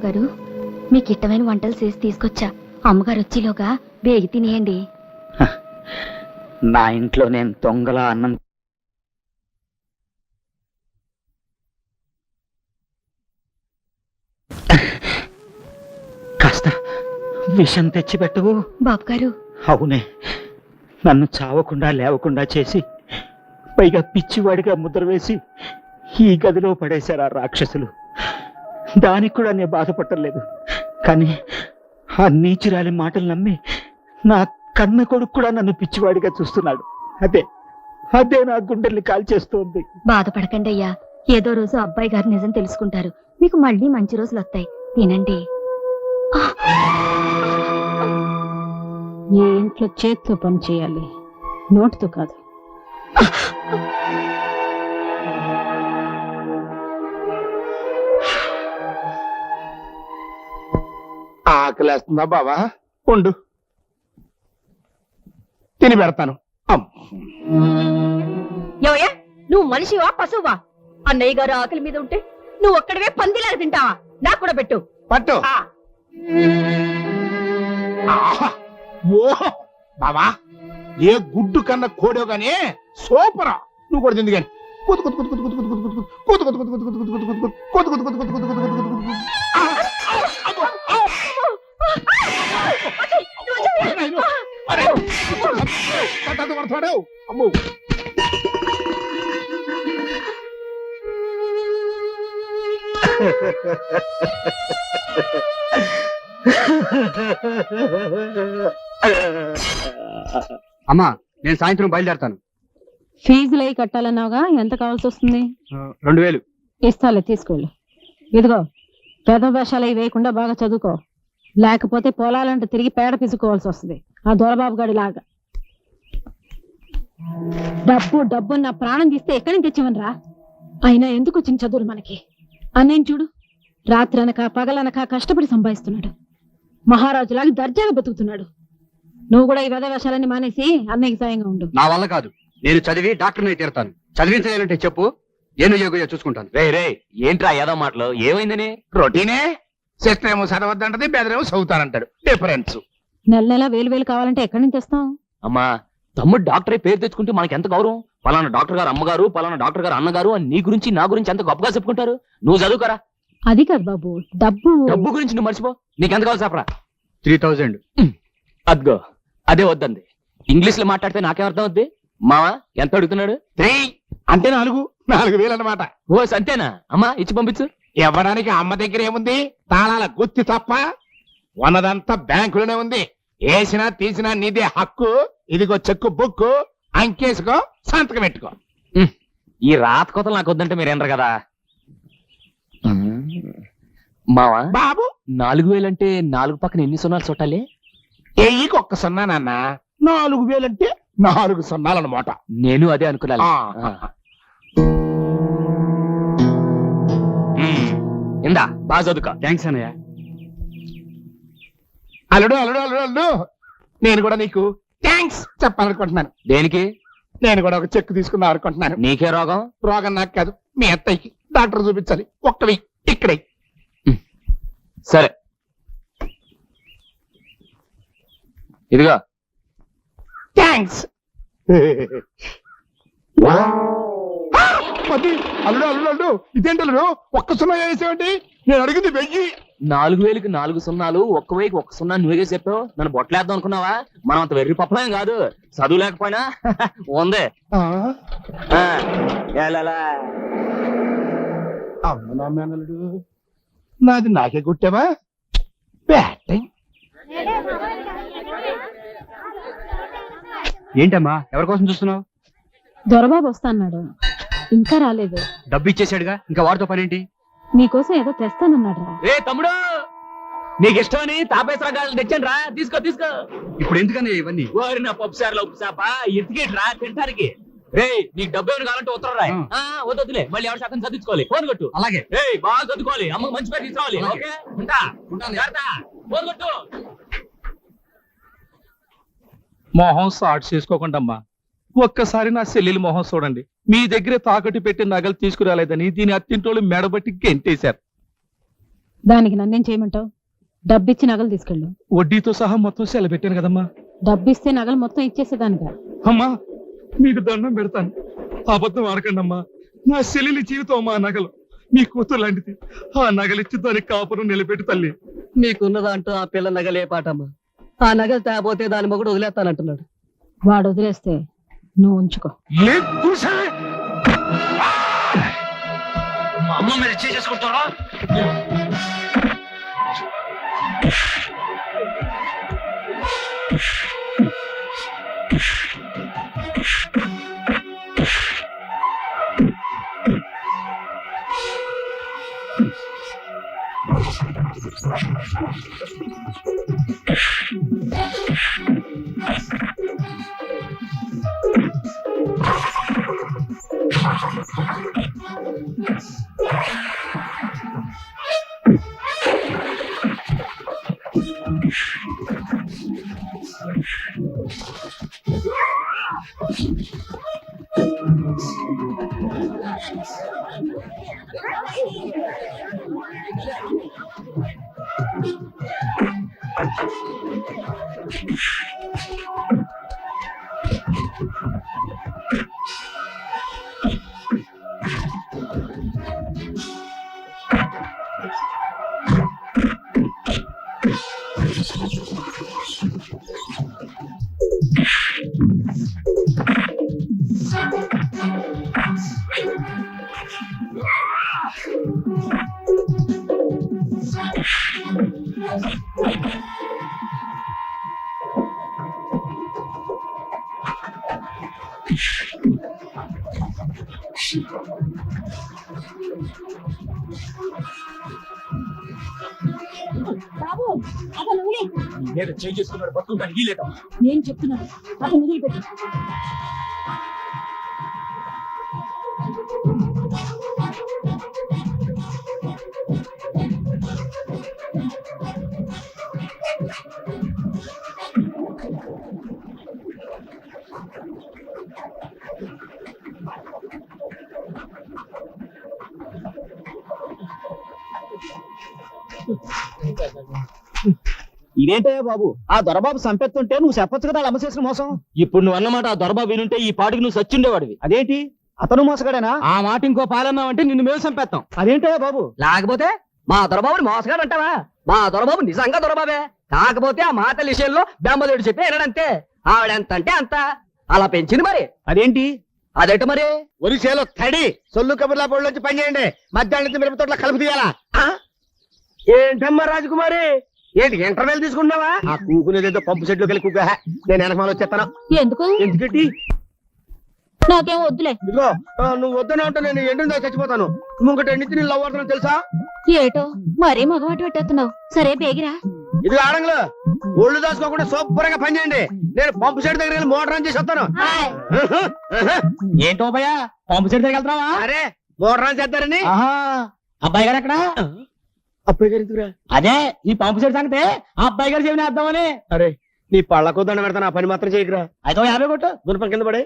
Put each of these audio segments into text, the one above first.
బావగారు, మీకు ఇష్టమైన వంటలు చేసి తీసుకొచ్చా. అమ్మగారు వచ్చేలోగా బేగి తినేయండి. నా ఇంట్లో నేను దొంగలా అన్నం కాస్త విషం తెచ్చిపెట్టవు. బాబుగారు, అవునే, నన్ను చావకుండా లేవకుండా చేసి పైగా పిచ్చివాడిగా ముద్ర వేసి ఈ గదిలో పడేశారు ఆ రాక్షసులు. దానికి కూడా నేను బాధపడలేదు. కానీ ఆ నీచురాలి మాటలు నమ్మి నా కన్న కొడుకు కూడా నన్ను పిచ్చివాడిగా చూస్తున్నాడు. అదే అదే నా గుండెల్ని కాల్చేస్తోంది. బాధపడకండి అయ్యా. ఏదో రోజు అబ్బాయి గారు నిజం తెలుసుకుంటారు. మీకు మళ్ళీ మంచి రోజులు వస్తాయి. తినండి. ఏ ఇంట్లో చేత్తో పని చేయాలి, నోటితో కాదు. ఆకలేస్తుందా బావా? ఉండు, తిని పెడతాను. ఏవయ్యా, నువ్వు మనిషివా పశువా? అన్నయ్య గారు ఆకలి మీద ఉంటే నువ్వు ఒక్కడవే పందిలాగా తింటావా? నాకు కూడా పెట్టు. పట్టు. ఓ బావా, ఏ గుడ్డు కన్నా కోడో గానీ సూపరా. నువ్వు కూడా తింది కానీ పడతాడు. అమ్మో, అమ్మా, నేను సాయంత్రం బయలుదేరతాను. ఫీజులు అయి కట్టాలన్నావుగా, ఎంత కావాల్సి వస్తుంది? 2000 ఇస్తాలే, తీసుకెళ్ళు. ఇదిగో, పెద్ద వేషాలు అవి వేయకుండా బాగా చదువుకో. లేకపోతే పొలాలంటే తిరిగి పేడ పిసుకోవాల్సి వస్తుంది, ఆ దొరబాబు గడి లాగా. డబ్బు నా ప్రాణం తీస్తే ఎక్కడి నుంచి తెచ్చామనరా? అయినా ఎందుకు వచ్చిన చదువులు మనకి? అన్నయ్య చూడు, రాత్రి అనక పగలనక కష్టపడి సంపాదిస్తున్నాడు. మహారాజులాగా దర్జాగా బతుకుతున్నాడు. నువ్వు కూడా ఈ వెద వేషాలన్నీ మానేసి అన్నయ్యకి సాయంగా ఉండు. నా వల్ల కాదు, నేను చదివి డాక్టర్ని అయి తీరతాను. చదివించాలంటే చెప్పు, ఏను యోగ చూసుకుంటాను. రే ఏంట్రా ఏదో మాటలు? ఏమైందని? రొటీనే. సిస్టర్ ఏమో చదవద్దంటది, బెదరేమో చదువుతానంటాడు. డిఫరెన్స్. నెల నెల వేలు కావాలంటే ఎక్కడి నుంచి తెస్తాం? అమ్మా, తమ్ముడు డాక్టర్ పేరు తెచ్చుకుంటే మనకి ఎంత గౌరవం. పలానా డాక్టర్ గారు అమ్మగారు, పలానా డాక్టర్ గారు అన్నగారు అని నీ గురించి నా గురించి ఎంత గొప్పగా చెప్పుకుంటారు. నువ్వు చదువుకరా. అది కాదు బాబు, డబ్బు గురించి నువ్వు మర్చిపో. నీకెంత కావాలి చెప్పరా? 3000. అద్గో, అదే వద్దంది. ఇంగ్లీష్ లో మాట్లాడితే నాకేం అర్థం అవుద్ది? మావా ఎంత అడుగుతున్నాడు? 3 అంటే 4,000 అన్నమాట. ఓ సంతేనా? అమ్మా ఇచ్చి పంపించు. ఇవ్వడానికి అమ్మ దగ్గర ఏముంది? తాళాల గుత్తి తప్ప. ఉన్నదంతా బ్యాంకులోనే ఉంది. వేసినా తీసినా నీదే హక్కు. ఇదిగో చెక్కు బుక్కు, అంకేసుకో, సంతకం పెట్టుకో. ఈ రాత కోతలు నాకు వద్దంటే మీరేనరు కదా మావా. బాబు, 4000 అంటే 4 పక్కన ఎన్ని సున్నాలు చుట్టాలి? ఎయ్యికి 1 సున్నా నాన్న. 4,000 అంటే 4 సున్నాలన్నమాట. నేను అదే అనుకున్నాను. ఇందా బాగా చదువుకో. థ్యాంక్స్ అన్నయ్య. అల్లుడు అల్లుడు అల్లుడు అల్లుడు, నేను కూడా నీకు థ్యాంక్స్ చెప్పాలనుకుంటున్నాను. దేనికి? నేను కూడా ఒక చెక్ తీసుకుందాం అనుకుంటున్నాను. నీకే రోగం? రోగం నాకు కాదు, మీ అత్తయ్యకి. డాక్టర్ చూపించాలి. ఒక్కవి ఇక్కడే. సరే, ఇదిగో. థ్యాంక్స్. అల్లుడు అల్లుడు అల్లుడు, ఇదేంటి అల్లుడు 1 సున్నా వేసేవండి? నేను అడిగింది 1000. 4000కి 4 సున్నాలు, 1,000కి 1 సున్నా నువ్వే చెప్పావు. నన్ను బొట్టలేద్దాం అనుకున్నావా? మనం అంత వెర్రి పప్పలేం కాదు. చదువు లేకపోయినా ఉంది. అల్లుడు, నాది నాకే కొట్టావా? బ్యాటింగ్. ఏంటమ్మా, ఎవరి కోసం చూస్తున్నావు? దొరబాబు వస్తా అన్నాడు, ఇంకా రాలేదు. డబ్బు ఇచ్చేసాడుగా, ఇంకా వాడితో పనేంటి? నీకోసం ఏదో తెస్తానన్నాడు రా. ఏ తమ్ముడు, నీకు ఇష్టమని తాపేశ్వరగాలు తెచ్చాను రా. తీసుకో తీసుకో. ఇప్పుడు ఎందుకని ఇవన్నీ? ఓరి నా పప్పు సార్లు ఉప్పు చేప ఎత్తికేట్రా తింటానికి. రే, నీకు డబ్బు ఏమైనా కావాలంటే ఉత్తరం రాయి. వద్దులే, మళ్ళీ ఎవరి శాతం చదువుకోవాలి. ఫోన్ కొట్టు. అలాగే. బాగా చదువుకోవాలి. అమ్మ మంచి పేరు తీసుకోవాలి. ఓకే, ఉంటా. ఫోన్ కొట్టు. మొహం సాట్ చేసుకోకుండా అమ్మా, ఒక్కసారి నా చెల్లెలి మొహం చూడండి. మీ దగ్గరే తాకట్టు పెట్టి నగలు తీసుకురాలేదని దీని అత్తింటోళ్ళు మెడబట్టి గెంటేశారు. దానికి నన్నేం చేయమంటావు? డబ్బిచ్చి నగలు తీసుకెళ్ళు. వడ్డీతో సహా మొత్తం సెలబెట్టాను కదమ్మా. డబ్బిస్తే నగలు మొత్తం ఇచ్చేసేదానిగా. అమ్మా మీకు దండం పెడతాను, అబద్ధం ఆడకండి అమ్మా. నా చెల్లెలి జీవితం అమ్మా నగలు, మీ కూతురు లాంటిది. ఆ నగలిచ్చి దానికి కాపురం నిలబెట్టి తల్లి. మీకున్నదంటూ ఆ పిల్ల నగలే పాటమ్మా. ఆ నగలు తేపోతే దాని మొగుడు వదిలేస్తానంటున్నాడు. వాడు వదిలేస్తే నువ్వు ఉంచుకో. మా అమ్మ మీద చేసుకుంటారా? చేసుకున్నాడు బతుకుంటాను వీలేదా? నేను చెప్తున్నాను, అతను వదిలిపెట్టు. ఇదేంటయ్యా బాబు, ఆ దొరబాబు సంపెత్తుంటే నువ్వు చెప్పొచ్చు కదా అమ్మ చేసిన మోసం. ఇప్పుడు నువ్వు అన్నమాట ఆ దొరబాబు వినుంటే ఈ పాటికి నువ్వు సచ్చుండేవాడివి. అదేంటి, అతను మోసగాడేనా? ఆ మాట ఇంకో పాలన్నావంటే నిన్ను మేము చంపేస్తాం. అదేంటయ్యా బాబు? లేకపోతే మా దొరబాబుని మోసగాడు అంటావా? మా దొరబాబు నిజంగా దొరబాబే. కాకపోతే ఆ మాత విషయంలో బెమ్మదేవుడు చెప్పి వినడంతే. ఆవిడెంత అంటే అంత అలా పెంచింది. మరి అదేంటి? అదేంట మరి ఒరిసేలో తడి సొల్లు కబుర్లా పొడి నుంచి పని చేయండి. మధ్యాహ్నం నుంచి మిరప తోటలో కలుపు తీయాలా? ఏంటమ్మా రాజకుమారి, ఏంటి ఇంటర్వెల్ తీసుకున్నావా? ఆ కూకునేదేదో పంపు సెట్లో కలిసి కూక. నేను వెనకమాల వచ్చేస్తాను. ఎందుకు? ఎందుకంటే నాకేం వద్దులే. ఇదిగో నువ్వు వద్దనే ఉంటే నేను ఎండుందో చచ్చిపోతాను. నువ్వు ఇంకటి ఎండితే నేను లవ్ అవుతాను తెలుసా? ఏటో మరీ మగవాటి పెట్టేస్తున్నావు. సరే బేగిరా. ఇది ఆడంగులు ఒళ్ళు దాచుకోకుండా శుభ్రంగా పని చేయండి. నేను పంపు సెట్ దగ్గర వెళ్ళి మోటార్ ఆన్ చేసి వస్తాను. ఏంటో భయ, పంపు చెట్టు దగ్గర వెళ్తావా? అరే మోటార్ ఆన్ చేస్తారని. అబ్బాయి గారు ఎక్కడ? అబ్బాయి గారు ఎందుకురా? అదే ఈ పంపు చెట్టు సంగతే ఆ అబ్బాయి గారు చెవిని వేద్దామని. అరే నీ పళ్ళకు దండ పెడతాను, ఆ పని మాత్రం చేయకురా. అయితే 50 కొట్టు. గుణపం కింద పడే.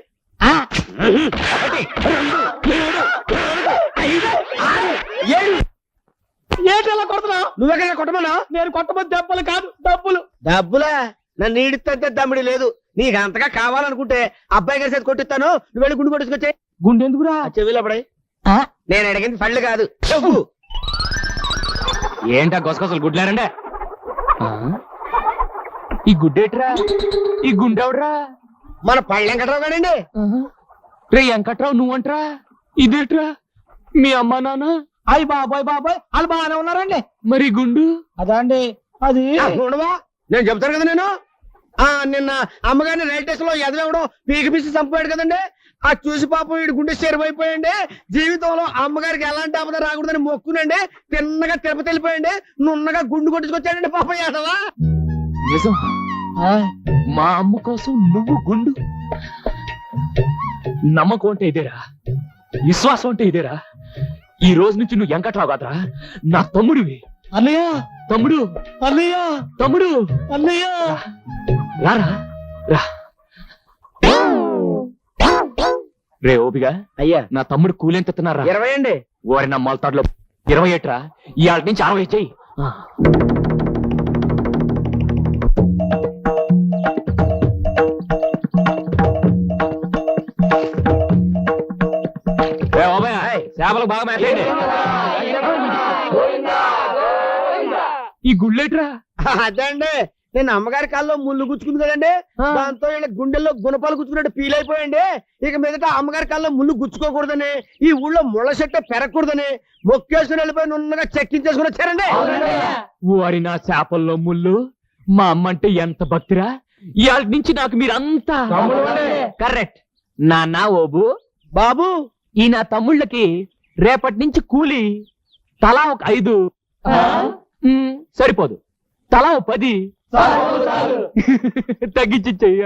ఏంటి అలా కొడుతున్నావు? నువ్వెక్కడ కొట్టమన్నా? నేను కొట్టబోతు దెబ్బలు కాదు, డబ్బులు. డబ్బులా? నన్ను ఈడితే దమ్మిడి లేదు. నీకు అంతగా కావాలనుకుంటే అబ్బాయి గారి చేతి కొట్టిస్తాను. నువ్వు వెళ్ళి గుండు కొట్టుకొచ్చే. గుండె ఎందుకురా? చెవిలో పడే. నేను అడిగింది పళ్ళు కాదు, చెప్పు. ఏంటా గొసగొసలు గుడ్లారండే? ఈ గుడ్డేట్రా? ఈ గుండెవడ్రా? మన పళ్ళెం కట్టరావు కానండి. రే వెంకట్రావు నువ్వంట్రా? ఇదేట్రా? మీ అమ్మా నాన్న? అయ్యి బాబాయ్ వాళ్ళు బాగానే ఉన్నారండి. మరి గుండు? అదా అండి, అది ఉండవా? నేను చెప్తాను కదా. నేను నిన్న అమ్మగారిని రైల్ స్టేషన్ లో ఎదవడం పీకి పిసి చంపాడు కదండి. ఆ చూసి పాపం వీడి గుండె చెరువైపోయండి. జీవితంలో అమ్మగారికి ఎలాంటి ఆపద రాకూడదని మొక్కునండి. తిన్నగా తిరుపతి వెళ్ళిపోయండి. నున్నగా గుండు కొట్టుకొచ్చాడండి పాపం యాదవా. నిజం? మా అమ్మ కోసం నువ్వు గుండు? నమ్మకం అంటే ఇదేరా, విశ్వాసం అంటే ఇదేరా. ఈ రోజు నుంచి నువ్వు వెంకట్రావు కాదురా, నా తమ్ముడివి. అన్నయ్య, తమ్ముడు, అన్నయ్య, తమ్ముడు, అన్నయ్య. రారా రా. రే ఓపిగా, అయ్యా నా తమ్ముడు కూలెంత ఎత్తున్నారా? 20 అండి. ఓరి నా మొలతాడులో 20 ఏట్రా. ఇవాళ నుంచి 60 చెయ్యి. చేపలు బాగా మేతండి. ఈ గుళ్ళేట్రా? అదే అండి, నేను అమ్మగారి కాల్లో ముళ్ళు గుచ్చుకుంది కదండి, దాంతో వీళ్ళ గుండెల్లో గుణపాలు గుచ్చుకున్నట్టు ఫీల్ అయిపోయండి. ఇక మీదట అమ్మగారి కాల్లో ముళ్ళు గుచ్చుకోకూడదని, ఈ ఊళ్ళో ముళ్ళ చెట్టు పెరగకూడదని మొక్కేసుకుని వెళ్ళిపోయి నున్నగా చెక్కించేసుకుని వచ్చారండి. వారి నా చేపల్లో ముళ్ళు. మా అమ్మ అంటే ఎంత భక్తిరా. ఇవాళ నుంచి నాకు మీరంతా కరెక్ట్. నాన్న ఓబు బాబు, ఈ నా తమ్ముళ్ళకి రేపటి నుంచి కూలి తలా ఒక 5. సరిపోదు, తలా ఒక 10 తగ్గించి చెయ్య.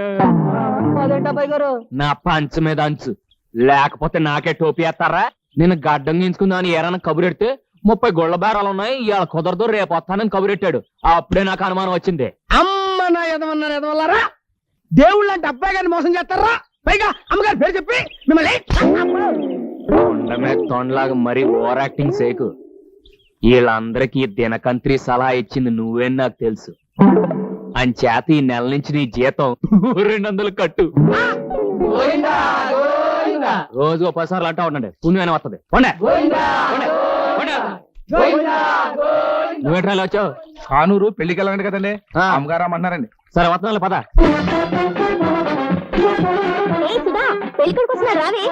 నా పంచ మీద అంచు, లేకపోతే నాకే టోపీ వేస్తారా? నేను గడ్డం గీంచుకుందామని ఏరైనా కబురెడితే 30 గొళ్ళ బేరాలు ఉన్నాయి, ఇవాళ కుదరదు రేపు వస్తానని కబురెట్టాడు. అప్పుడే నాకు అనుమానం వచ్చింది. అమ్మ నా ఎదవన్నారు ఎదవల్లారా, దేవుళ్ళు అంటే అబ్బాయి గారిని మోసం చేస్తారా? పైగా అమ్మగారి పేరు చెప్పి మిమ్మల్ని తొండమే తొండలాగా మరీ ఓవర్ యాక్టింగ్ సేకు. వీళ్ళందరికీ దినకంత్రి సలహా ఇచ్చింది నువ్వేని నాకు తెలుసు. అంచేత ఈ నెల నుంచి నీ జీతం 200 కట్టు. రోజు 10 సార్లు అంటా ఉండండి, పుణ్యమైన వస్తుంది. నువ్వేట్రా వచ్చావు? కానూరు పెళ్లికి వెళ్ళండి కదండి, అమ్మగారు అమ్మన్నారండి. సరే వస్తున్నాను, పద. పెళ్ళికొడుకు వస్తున్నారు రావే.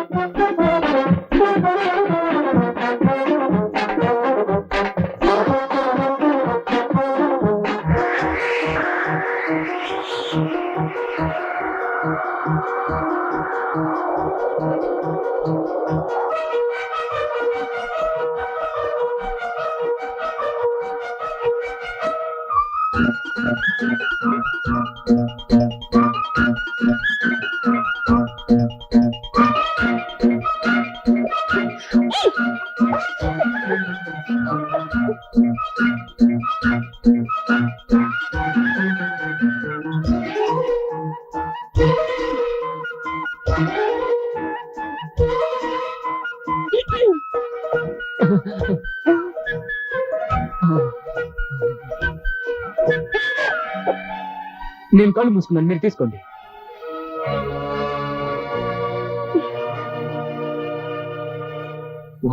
నేను కళ్ళు మూసుకున్నాను, మీరు తీసుకోండి.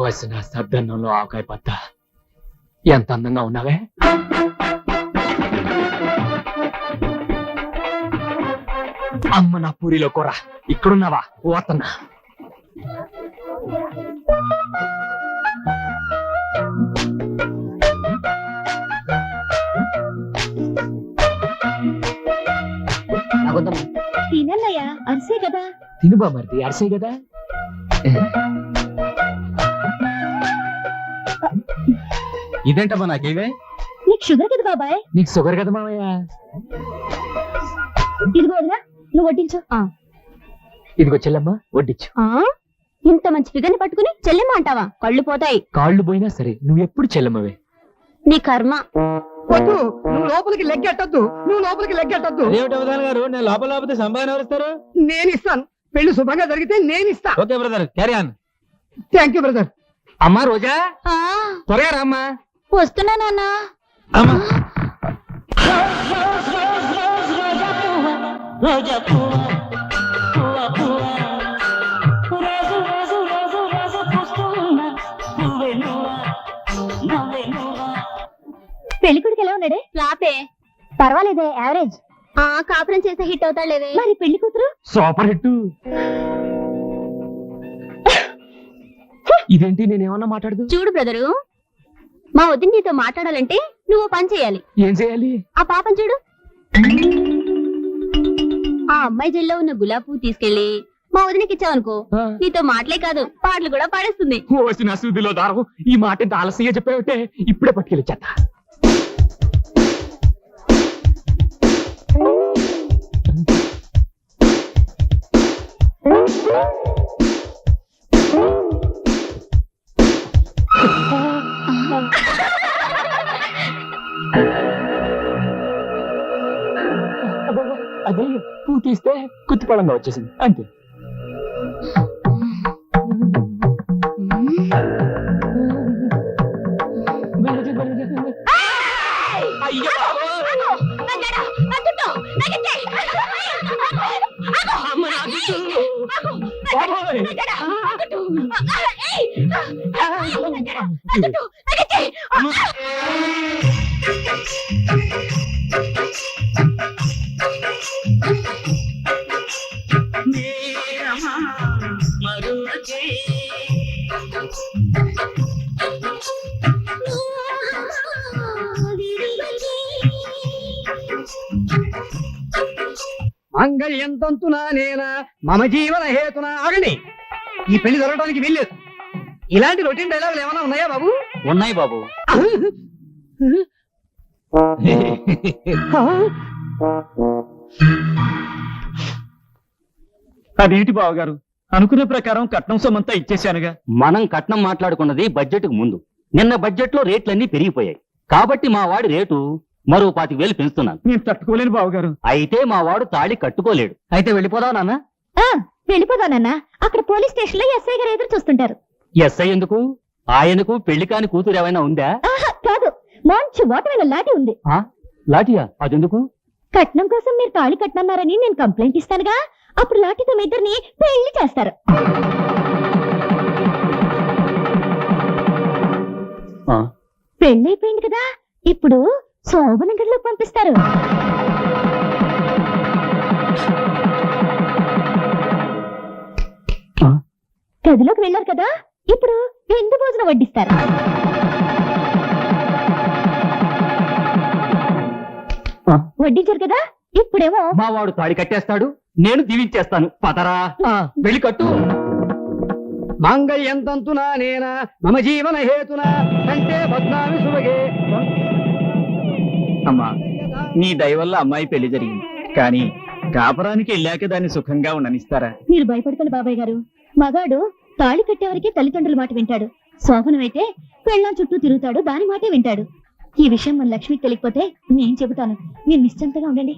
వసిన సద్దన్నంలో ఆవకాయ పత్త, ఎంత అందంగా ఉన్నావే. అమ్మ నా పూరిలో కూర, ఇక్కడున్నావా? పోతున్నా. తినన్నయ్యా, అరిసే కదా. తిను బామర్ది, అరిసే కదా. ఇదేంటమ్మా నాకేవే? నీకు షుగర్ కదా బాబాయ్. నీకు షుగర్ కదా మామయ్య. ఇదిగో వదినా, నువ్వు వడ్డించు. ఇదిగో చెల్లమ్మ, వడ్డించు. ఇంత మంచి ఫిగర్ ని పట్టుకుని చెల్లెమ్మ అంటావా? కళ్ళు పోతాయి. కాళ్ళు పోయినా సరే నువ్వు ఎప్పుడు చెల్లమ్మవే. నీ కర్మ. వద్దు, నువ్వు లోపలికి లెగ్గెట్టద్దు, నువ్వు లోపలికి లెగ్గెట్టద్దు. గారు, నేను లోపల లోపల సంపాదన ఎవరిస్తారు? నేను ఇస్తాను. పెళ్లి శుభంగా జరిగితే నేను ఇస్తా. Okay brother, carry on. Thank you brother. అమ్మా రోజా, త్వరగా రామ్మా. వస్తున్నా నాన్న. అమ్మా పెళ్లికొడుకు ఎలా ఉన్నాడే? రాపే. పర్వాలేదే, యావరేజ్. కాపురం చేస్తే హిట్ అవుతాడులేవే. మరి పెళ్లి కూతురు సూపర్ హిట్. ఇదేంటి, నేనేమన్నా మాట్లాడదు? చూడు బ్రదరు, మా వదిన నీతో మాట్లాడాలంటే నువ్వు పని చేయాలి. ఏం చేయాలి? ఆ పాపం చూడు. ఆ అమ్మాయి జల్లో ఉన్న గులాబీ పువ్వు తీసుకెళ్లి మా వదినకి ఇచ్చావనుకో, నీతో మాటలే కాదు పాటలు కూడా పాడేస్తుంది. వచ్చిన సూదిలో దారం. ఈ మాట ఇంత ఆలస్యంగా చెప్పావుంటే ఇప్పుడే పట్టుకెళ్ళి చేత. అదే పువ్వు తీస్తే కుత్తిపడంగా వచ్చేసింది అంతే. అయ్యో అమ్మ నా జుట్టు. బాబోయ్. అమ్మ. మంగళ్యం తంతునా నేనా మమ జీవన హేతునా ఆగండి. ఈ పెళ్లి జరగడానికి వీల్లేదు. ఇలాంటి రొటీన్ డైలాగులు ఏమైనా ఉన్నాయా బాబు? ఉన్నాయి బాబు. అదేంటి బావగారు, అనుకున్న ప్రకారం కట్నం సొమ్మంతా ఇచ్చేశానుగా. మనం కట్నం మాట్లాడుకున్నది బడ్జెట్ కు ముందు. నిన్న బడ్జెట్ లో రేట్లన్నీ పెరిగిపోయాయి కాబట్టి మా వాడి రేటు మరో 25,000 పెంచుతున్నాను. నేను తట్టుకోలేను బావగారు. అయితే మా వాడు తాళి కట్టుకోలేడు. అయితే వెళ్ళిపోదాం నాన్న. వెళ్ళిపోదానన్నా. అక్కడ పోలీస్ స్టేషన్ లో ఎస్ఐ గారు ఎదురు చూస్తుంటారు. ఎస్ఐ ఎందుకు? ఆయనకు పెళ్లి కాని కూతురు ఏమైనా ఉందా? ఆహా, కాదు, మంచి ఓటమైన లాఠీ ఉంది. లాఠీయా? అదెందుకు? కట్నం కోసం మీరు తాళి కట్టనన్నారని నేను కంప్లైంట్ ఇస్తానుగా. అప్పుడు లాఠీతో మీ ఇద్దరిని పెళ్లి చేస్తారు. పెళ్లి అయిపోయింది కదా, ఇప్పుడు శోభనగర్లో పంపిస్తారు. గదిలోకి వెళ్ళారు కదా, ఇప్పుడు విందు భోజనం వడ్డిస్తారు. వడ్డించారు కదా, ఇప్పుడేమో మా వాడు తాళి కట్టేస్తాడు, నేను దీవించేస్తాను. పదరా వెళ్ళి కట్టు. మంగళ్యం తంతునా నేనా మమ జీవన హేతునా కంటే బద్నామి సుభగే. అమ్మా, నీ దయ వల్ల అమ్మాయి పెళ్లి జరిగింది. కానీ కాపురానికి వెళ్ళాక దాన్ని సుఖంగా ఉండనిస్తారా? మీరు భయపడతారు బాబాయ్ గారు. మగాడు తాళి కట్టేవరకే తల్లిదండ్రుల మాట వింటాడు. శోభనమైతే పెళ్ళాం చుట్టూ తిరుగుతాడు, దాని మాటే వింటాడు. ఈ విషయం మన లక్ష్మికి తెలియకపోతే నేను చెబుతాను. మీరు నిశ్చింతగా ఉండండి.